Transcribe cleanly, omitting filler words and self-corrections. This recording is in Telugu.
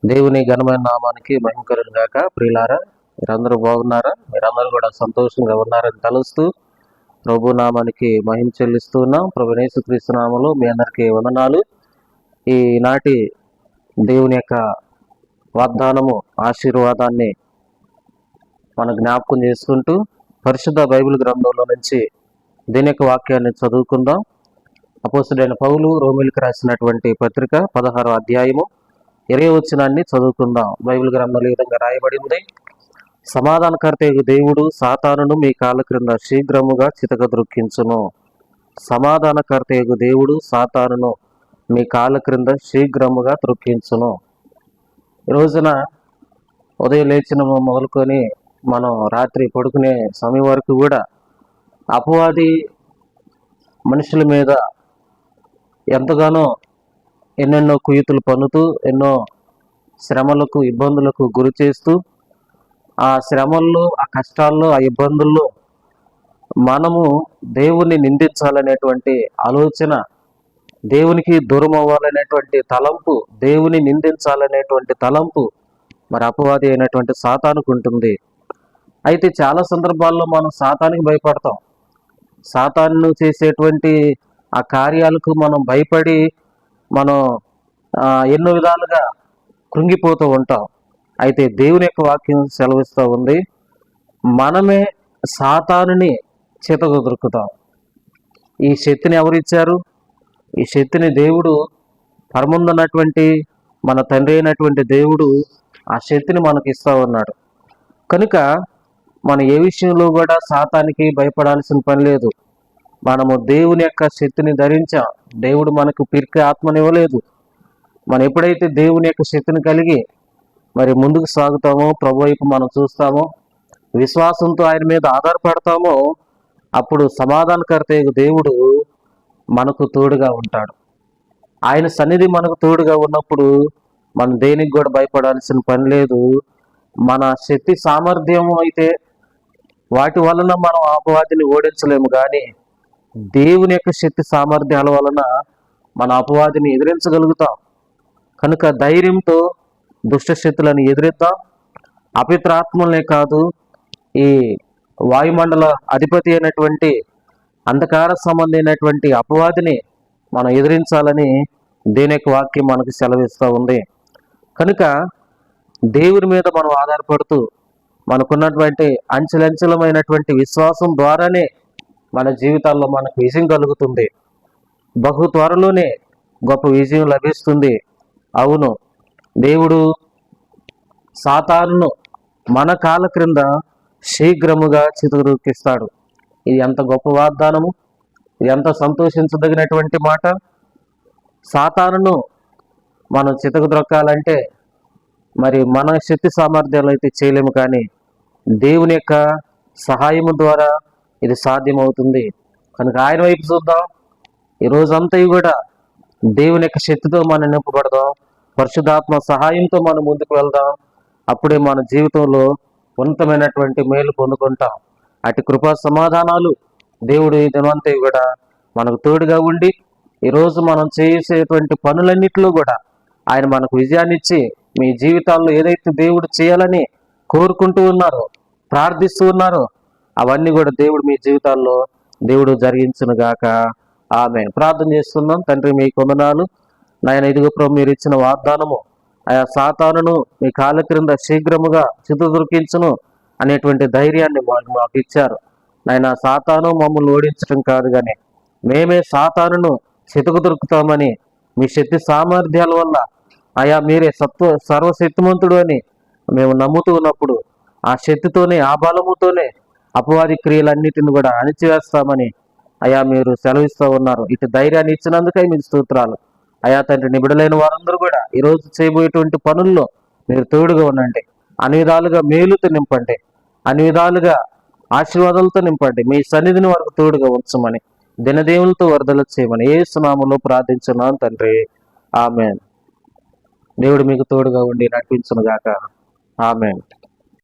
దేవుని ఘనమైన నామానికి మహిమ కలుగును గాక. ప్రియులారా, మీరందరూ బాగున్నారా? మీరందరూ కూడా సంతోషంగా ఉన్నారని తలుస్తూ ప్రభు నామానికి మహిమ చెల్లిస్తూ ఉన్నాం. ప్రభు యేసుక్రీస్తు నామములో మీ అందరికీ వందనాలు. ఈనాటి దేవుని యొక్క వాగ్దానము, ఆశీర్వాదాన్ని మన జ్ఞాపకం చేసుకుంటూ పరిశుద్ధ బైబిల్ గ్రంథంలో నుంచి దీని యొక్క వాక్యాన్ని చదువుకుందాం. అపోస్తలుడైన పౌలు రోమీయులకు రాసినటువంటి పత్రిక 16వ అధ్యాయము 20వ వచనాన్ని చదువుకుందాం. బైబిల్ గ్రంథంలో ఈ విధంగా రాయబడింది: సమాధానకర్తయగు దేవుడు సాతానును మీ కాళ్ళ క్రింద శీఘ్రముగా చితకద్రొక్కించును. సమాధానకర్తయగు దేవుడు సాతానును మీ కాళ్ళ క్రింద శీఘ్రముగా త్రొక్కించును. ఈ రోజున ఉదయం లేచిన మొదలుకొని మనం రాత్రి పడుకునే సమయం వరకు కూడా అపవాది మనుషుల మీద ఎంతగానో ఎన్నెన్నో కుయుతులు పన్నుతూ ఎన్నో శ్రమలకు, ఇబ్బందులకు గురి చేస్తూ, ఆ శ్రమల్లో, ఆ కష్టాల్లో, ఆ ఇబ్బందుల్లో మనము దేవుణ్ణి నిందించాలనేటువంటి ఆలోచన, దేవునికి దూరం అవ్వాలనేటువంటి తలంపు, దేవుని నిందించాలనేటువంటి తలంపు మరి అపవాది అయినటువంటి సాతానుకు ఉంటుంది. అయితే చాలా సందర్భాల్లో మనం సాతానికి భయపడతాం. సాతాను చేసేటువంటి ఆ కార్యాలకు మనం భయపడి మనం ఎన్నో విధాలుగా కృంగిపోతూ ఉంటాం. అయితే దేవుని యొక్క వాక్యం సెలవిస్తూ ఉంది, మనమే సాతానుని చితకుదురుకుతాం. ఈ శక్తిని ఎవరిచ్చారు? ఈ శక్తిని దేవుడు, పరముందున్నటువంటి మన తండ్రి అయినటువంటి దేవుడు ఆ శక్తిని మనకి ఇస్తా ఉన్నాడు. కనుక మనం ఏ విషయంలో కూడా సాతానికి భయపడాల్సిన పని లేదు. మనము దేవుని యొక్క శక్తిని ధరించాం. దేవుడు మనకు పిరికి ఆత్మనివ్వలేదు. మనం ఎప్పుడైతే దేవుని యొక్క శక్తిని కలిగి మరి ముందుకు సాగుతామో, ప్రభు వైపు మనం చూస్తామో, విశ్వాసంతో ఆయన మీద ఆధారపడతామో, అప్పుడు సమాధానకర్త దేవుడు మనకు తోడుగా ఉంటాడు. ఆయన సన్నిధి మనకు తోడుగా ఉన్నప్పుడు మనం దేనికి కూడా భయపడాల్సిన పని లేదు. మన శక్తి సామర్థ్యం అయితే వాటి వలన మనం అపవాదిని ఓడించలేము, కానీ దేవుని యొక్క శక్తి సామర్థ్యాల వలన మన అపవాదిని ఎదిరించగలుగుతాం. కనుక ధైర్యంతో దుష్ట శక్తులను ఎదిరిద్దాం. అపిత్రాత్మలనే కాదు, ఈ వాయుమండల అధిపతి అయినటువంటి అంధకార సంబంధమైనటువంటి అపవాదిని మనం ఎదిరించాలని దేని యొక్క వాక్యం మనకు సెలవిస్తూ ఉంది. కనుక దేవుని మీద మనం ఆధారపడుతూ మనకున్నటువంటి అంచెలంచెలమైనటువంటి విశ్వాసం ద్వారానే మన జీవితాల్లో మనకు విజయం కలుగుతుంది. బహు త్వరలోనే గొప్ప విజయం లభిస్తుంది. అవును, దేవుడు సాతానును మన కాళ్ళ క్రింద శీఘ్రముగా చితకద్రొక్కిస్తాడు. ఇది ఎంత గొప్ప వాగ్దానము! ఇది ఎంత సంతోషించదగినటువంటి మాట! సాతానును మనం చితకద్రొక్కాలంటే మరి మన శక్తి సామర్థ్యాలు అయితే చేయలేము, కానీ దేవుని యొక్క సహాయము ద్వారా ఇది సాధ్యమవుతుంది. కనుక ఆయన వైపు చూద్దాం. ఈ రోజంతా కూడా దేవుని యొక్క శక్తితో మనం నింపబడదాం. పరిశుద్ధాత్మ సహాయంతో మనం ముందుకు వెళ్దాం. అప్పుడే మన జీవితంలో ఉన్నతమైనటువంటి మేలు పొందుకుంటాం. అటు కృపా సమాధానాలు దేవుడు ఈ దినవంతా కూడా మనకు తోడుగా ఉండి, ఈరోజు మనం చేసేటువంటి పనులన్నింటిలో కూడా ఆయన మనకు విజయాన్ని ఇచ్చి, మీ జీవితాల్లో ఏదైతే దేవుడు చేయాలని కోరుకుంటూ ఉన్నారో, ప్రార్థిస్తూ ఉన్నారో, అవన్నీ కూడా దేవుడు మీ జీవితాల్లో దేవుడు జరిగించును గాక. ఆమేన్. ప్రార్థన చేస్తున్నాం. తండ్రి, మీకు వందనాలు నాయన. ఇదిగో ప్రభు, మీరు ఇచ్చిన వాగ్దానము, ఆయా సాతానును మీ కాళ్ళ క్రింద శీఘ్రముగా చితకద్రొక్కించును అనేటువంటి ధైర్యాన్ని మాకు ఇచ్చారు నాయన. సాతాను మమ్మల్ని ఓడించడం కాదు, కానీ మేమే సాతానును చితకద్రొక్కుతామని మీ శక్తి సామర్థ్యాల వల్ల ఆయా మీరే సర్వశక్తిమంతుడు అని మేము నమ్ముతూ ఉన్నప్పుడు, ఆ శక్తితోనే, ఆ బలముతోనే అపవాది క్రియలన్నిటిని కూడా అణిచివేస్తామని అయా మీరు సెలవిస్తూ ఉన్నారు. ఇటు ధైర్యాన్ని ఇచ్చినందుకై మీకు స్తోత్రాలు అయా తండ్రి. నిబిడలైన వారందరూ కూడా ఈరోజు చేయబోయేటువంటి పనుల్లో మీరు తోడుగా ఉండండి. అన్ని విధాలుగా మేలుతో నింపండి, అన్ని విధాలుగా ఆశీర్వాదాలతో నింపండి. మీ సన్నిధిని వారికి తోడుగా ఉంచమని, దినదేవులతో వరదలు చేయమని యేసు నామములో ప్రార్థించున్నాను తండ్రి. ఆమేన్. దేవుడు మీకు తోడుగా ఉండి నడిపించును గాక. ఆమేన్.